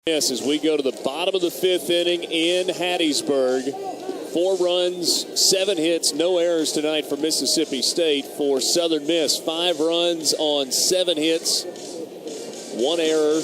Yes, as we go to the bottom of the fifth inning in Hattiesburg. 4 runs, 7 hits, no errors tonight for Mississippi State. For Southern Miss, 5 runs on 7 hits, 1 error.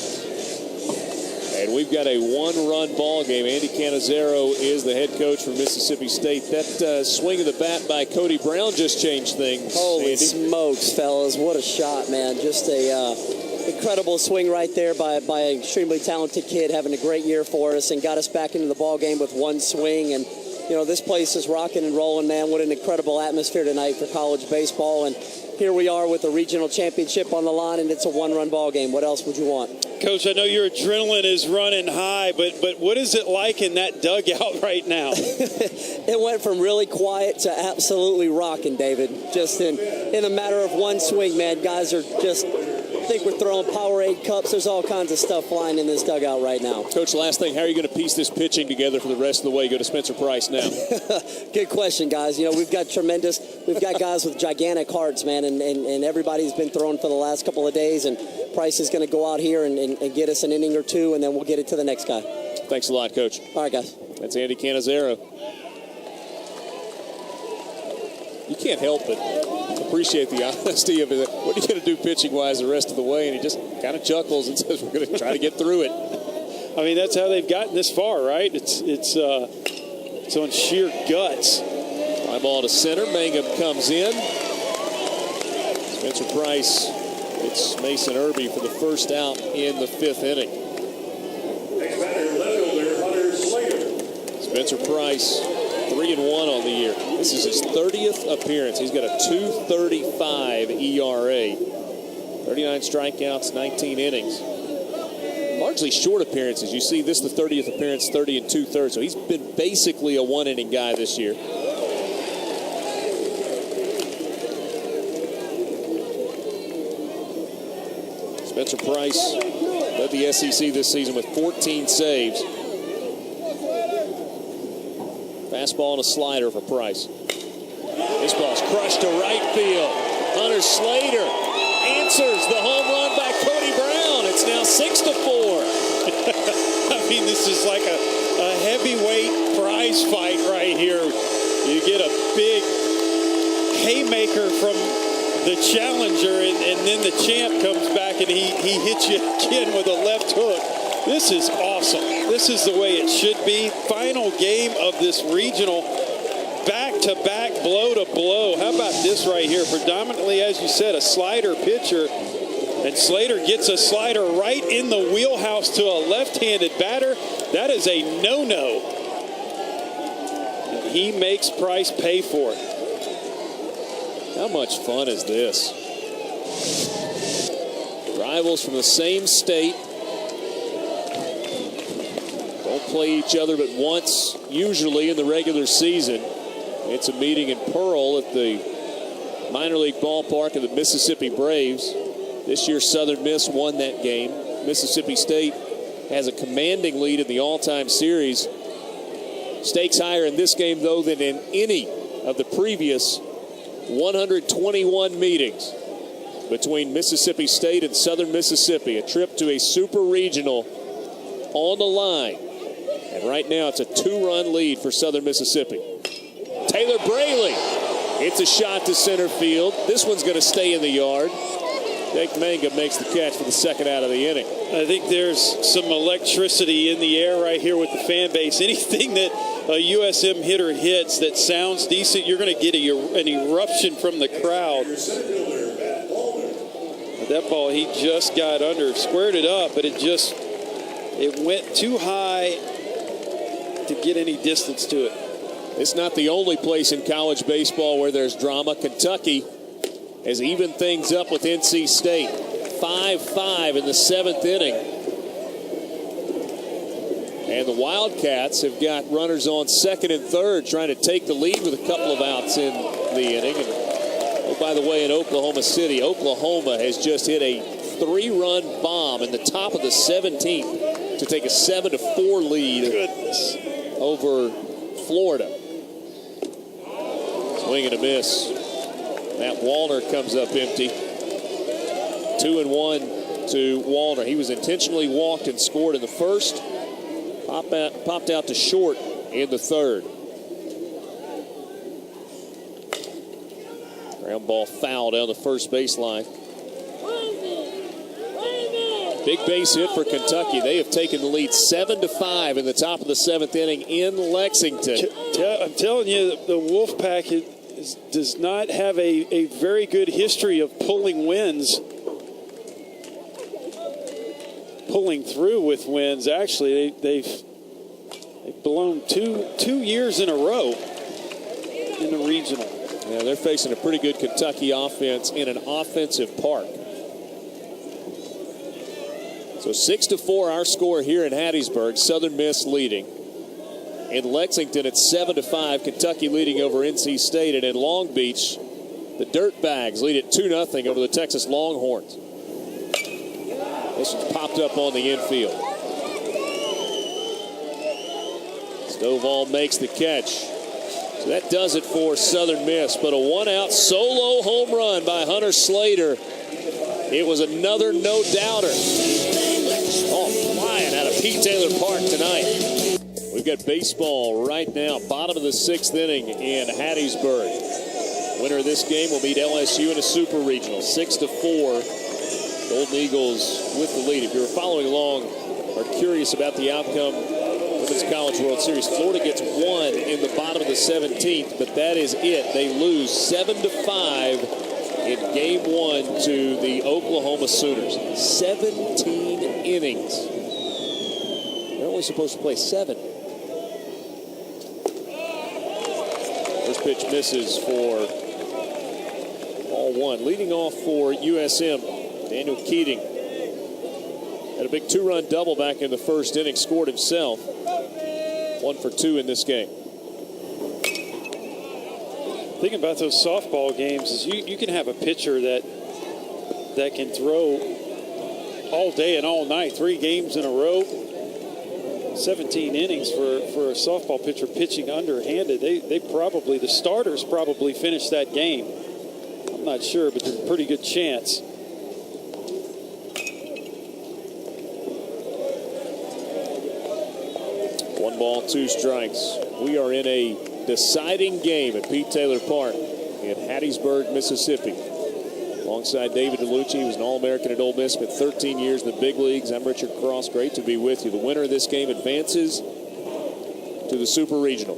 And we've got a 1-run ball game. Andy Cannizzaro is the head coach for Mississippi State. That swing of the bat by Cody Brown just changed things. Holy Andy. smokes, fellas. What a shot, man. Just a incredible swing right there by an extremely talented kid, having a great year for us and got us back into the ball game with 1 swing. And, you know, this place is rocking and rolling, man. What an incredible atmosphere tonight for college baseball. And here we are with a regional championship on the line, and it's a 1-run ball game. What else would you want? Coach, I know your adrenaline is running high, but what is it like in that dugout right now? It went from really quiet to absolutely rocking, David. Just in a matter of 1 swing, man. Guys are just, I think we're throwing Powerade cups. There's all kinds of stuff flying in this dugout right now. Coach, last thing, how are you going to piece this pitching together for the rest of the way? You go to Spencer Price now. Good question, guys. You know, we've got guys with gigantic hearts, man, and everybody's been throwing for the last couple of days, and Price is going to go out here and get us an inning or 2, and then we'll get it to the next guy. Thanks a lot, Coach. All right, guys. That's Andy Cannizzaro. You can't help but appreciate the honesty of it. What are you going to do pitching-wise the rest of the way? And he just kind of chuckles and says, we're going to try to get through it. I mean, that's how they've gotten this far, right? It's on sheer guts. Fly ball to center. Mangum comes in. Spencer Price hits Mason Irby for the first out in the 5th inning. Next batter, left fielder Hunter Slater. Spencer Price, 3-1 on the year. This is his 30th appearance. He's got a 2.35 ERA. 39 strikeouts, 19 innings. Largely short appearances. You see this, the 30th appearance, 30 2/3. So he's been basically a 1-inning guy this year. Spencer Price led the SEC this season with 14 saves. Fastball and a slider for Price. This ball's crushed to right field. Hunter Slater answers the home run by Cody Brown. It's now 6-4. I mean, this is like a heavyweight prize fight right here. You get a big haymaker from the challenger, and then the champ comes back and he hits you again with a left hook. This is awesome. This is the way it should be. Final game of this regional, back-to-back, blow-to-blow. How about this right here? Predominantly, as you said, a slider pitcher. And Slater gets a slider right in the wheelhouse to a left-handed batter. That is a no-no. And he makes Price pay for it. How much fun is this? Rivals from the same state. Don't play each other but once, usually in the regular season. It's a meeting in Pearl at the minor league ballpark of the Mississippi Braves. This year, Southern Miss won that game. Mississippi State has a commanding lead in the all-time series. Stakes higher in this game, though, than in any of the previous 121 meetings between Mississippi State and Southern Mississippi. A trip to a super regional on the line. And right now, it's a 2-run lead for Southern Mississippi. Taylor Braley hits a shot to center field. This one's going to stay in the yard. Jake Mangum makes the catch for the 2nd out of the inning. I think there's some electricity in the air right here with the fan base. Anything that a USM hitter hits that sounds decent, you're going to get an eruption from the crowd. That ball he just got under, squared it up, but it went too high to get any distance to it. It's not the only place in college baseball where there's drama. Kentucky has evened things up with NC State. 5-5 in the 7th inning. And the Wildcats have got runners on 2nd and 3rd, trying to take the lead with a couple of outs in the inning. And, oh, by the way, in Oklahoma City, Oklahoma has just hit a 3-run bomb in the top of the 17th to take a 7-4 lead over Florida. Swing and a miss. Matt Wallner comes up empty. 2-1 to Wallner. He was intentionally walked and scored in the first. Popped out to short in the third. Ground ball foul down the first baseline. Big base hit for Kentucky. They have taken the lead 7-5 in the top of the 7th inning in Lexington. I'm telling you, the Wolfpack does not have a very good history of pulling wins. Pulling through with wins. Actually, they've blown two years in a row in the regional. Yeah, they're facing a pretty good Kentucky offense in an offensive park. So 6-4 our score here in Hattiesburg. Southern Miss leading. In Lexington, it's 7-5. Kentucky leading over NC State. And in Long Beach, the Dirtbags lead at 2-0 over the Texas Longhorns. This one's popped up on the infield. Stovall makes the catch. So that does it for Southern Miss. But a one-out solo home run by Hunter Slater. It was another no-doubter. All flying out of Pete Taylor Park tonight. We've got baseball right now. Bottom of the 6th inning in Hattiesburg. Winner of this game will meet LSU in a super regional. 6-4. Golden Eagles with the lead. If you're following along or curious about the outcome of this College World Series, Florida gets one in the bottom of the 17th, but that is it. They lose 7-5 in game 1 to the Oklahoma Sooners. 17 innings. They're only supposed to play 7. First pitch misses for ball 1. Leading off for USM, Daniel Keating had a big 2-run double back in the first inning, scored himself. 1 for 2 in this game. Thinking about those softball games is you can have a pitcher that can throw all day and all night, 3 games in a row. 17 innings for a softball pitcher pitching underhanded. They probably, the starters probably finished that game. I'm not sure, but there's a pretty good chance. One ball, 2 strikes. We are in a deciding game at Pete Taylor Park in Hattiesburg, Mississippi. Alongside David DeLucci, he was an All-American at Ole Miss, spent 13 years in the big leagues. I'm Richard Cross. Great to be with you. The winner of this game advances to the Super Regional.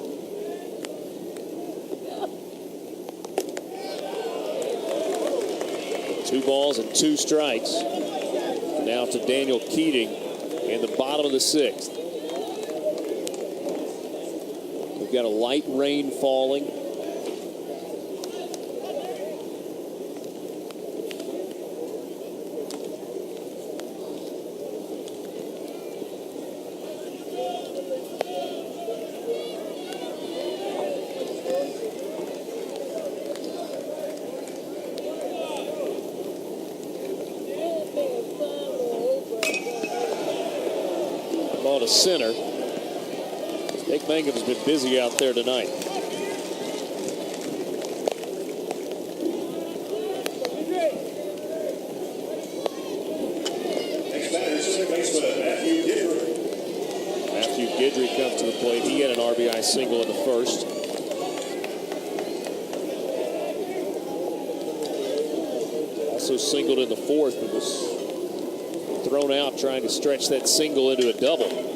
Two balls and 2 strikes. Now to Daniel Keating in the bottom of the 6th. We've got a light rain falling. Ball to center. Nick Mangum's been busy out there tonight. Next batter, second baseman Matthew Guidry. Matthew Guidry comes to the plate. He had an RBI single in the first. Also singled in the fourth, but was thrown out trying to stretch that single into a double.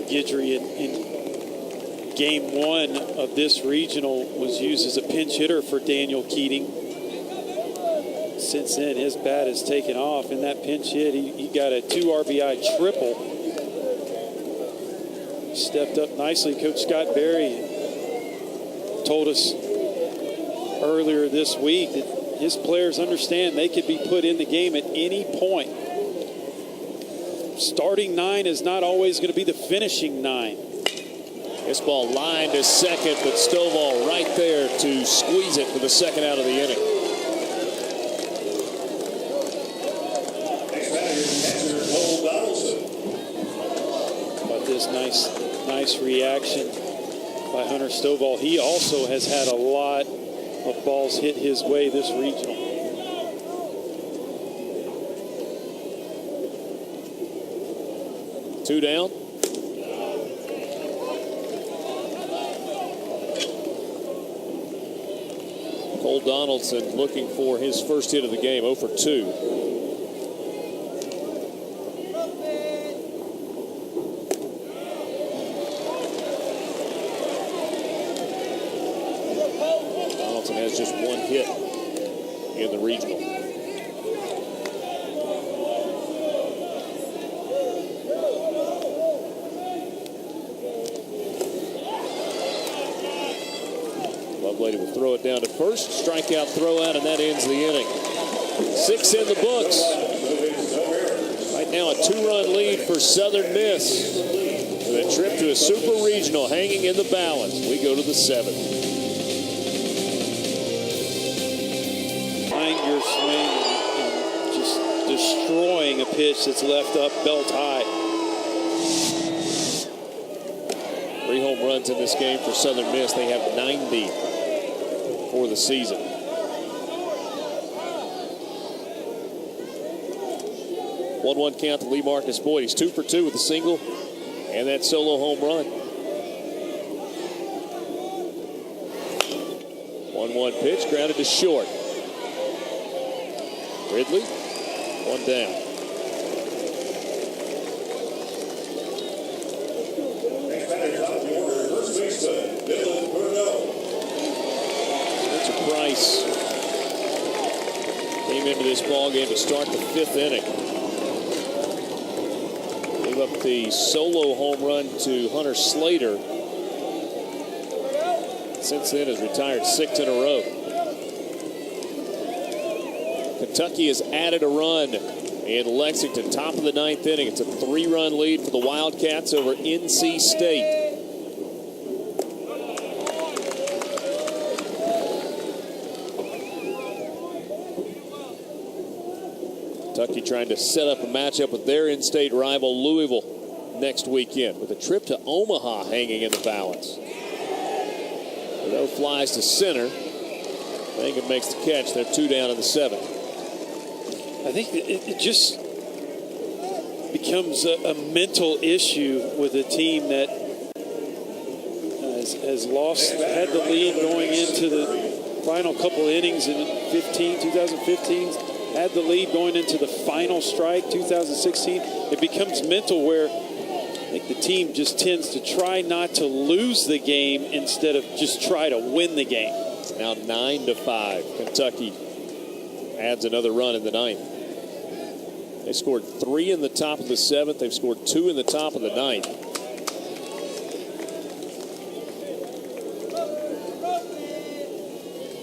Guidry in game 1 of this regional was used as a pinch hitter for Daniel Keating. Since then, his bat has taken off. In that pinch hit, he got a 2 RBI triple. Stepped up nicely. Coach Scott Berry told us earlier this week that his players understand they could be put in the game at any point. Starting 9 is not always going to be the finishing 9. This ball lined to second, but Stovall right there to squeeze it for the second out of the inning. Next batter, catcher Cole Donaldson. But this nice reaction by Hunter Stovall. He also has had a lot of balls hit his way this regional. Two down. Cole Donaldson looking for his first hit of the game, 0 for 2. Donaldson has just one hit in the regional. Lovelady will throw it down to first. Strikeout, throw out, and that ends the inning. 6 in the books. Right now a 2-run lead for Southern Miss. With a trip to a super regional hanging in the balance. We go to the 7th. Find your swing and just destroying a pitch that's left up belt high. 3 home runs in this game for Southern Miss. They have 90 for the season. 1-1 count to Lee Marcus Boyd. He's 2 for 2 with a single and that solo home run. 1-1 pitch, grounded to short. Ridley, 1 down. Next batter, top of the order, first baseman, Dylan Bruno. Spencer Price came into this ball game to start the 5th inning. Gave up the solo home run to Hunter Slater. Since then has retired 6 in a row. Kentucky has added a run in Lexington, top of the 9th inning. It's a 3-run lead for the Wildcats over NC State. Kentucky trying to set up a matchup with their in-state rival Louisville next weekend, with a trip to Omaha hanging in the balance. Though flies to center. Mangum makes the catch. They're 2 down in the 7th. I think it just becomes a mental issue with a team that has lost, had the lead going into the final couple innings in 2015, had the lead going into the final strike, 2016. It becomes mental where I think the team just tends to try not to lose the game instead of just try to win the game. Now 9-5. Kentucky adds another run in the 9th. They scored 3 in the top of the 7th. They've scored 2 in the top of the 9th.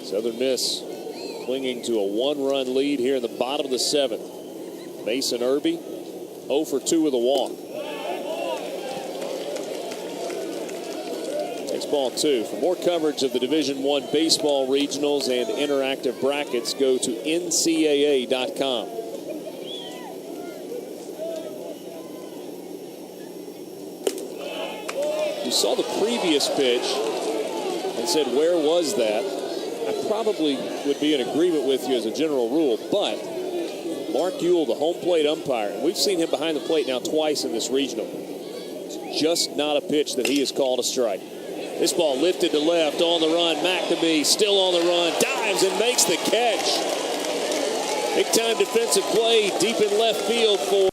Southern Miss clinging to a 1-run lead here in the bottom of the 7th. Mason Irby 0 for 2 with a walk. Takes ball 2. For more coverage of the Division I baseball regionals and interactive brackets, go to ncaa.com. You saw the previous pitch and said, where was that? I probably would be in agreement with you as a general rule, but Mark Ewell, the home plate umpire, and we've seen him behind the plate now twice in this regional. It's just not a pitch that he has called a strike. This ball lifted to left, on the run. McNamee still on the run, dives and makes the catch. Big time defensive play deep in left field for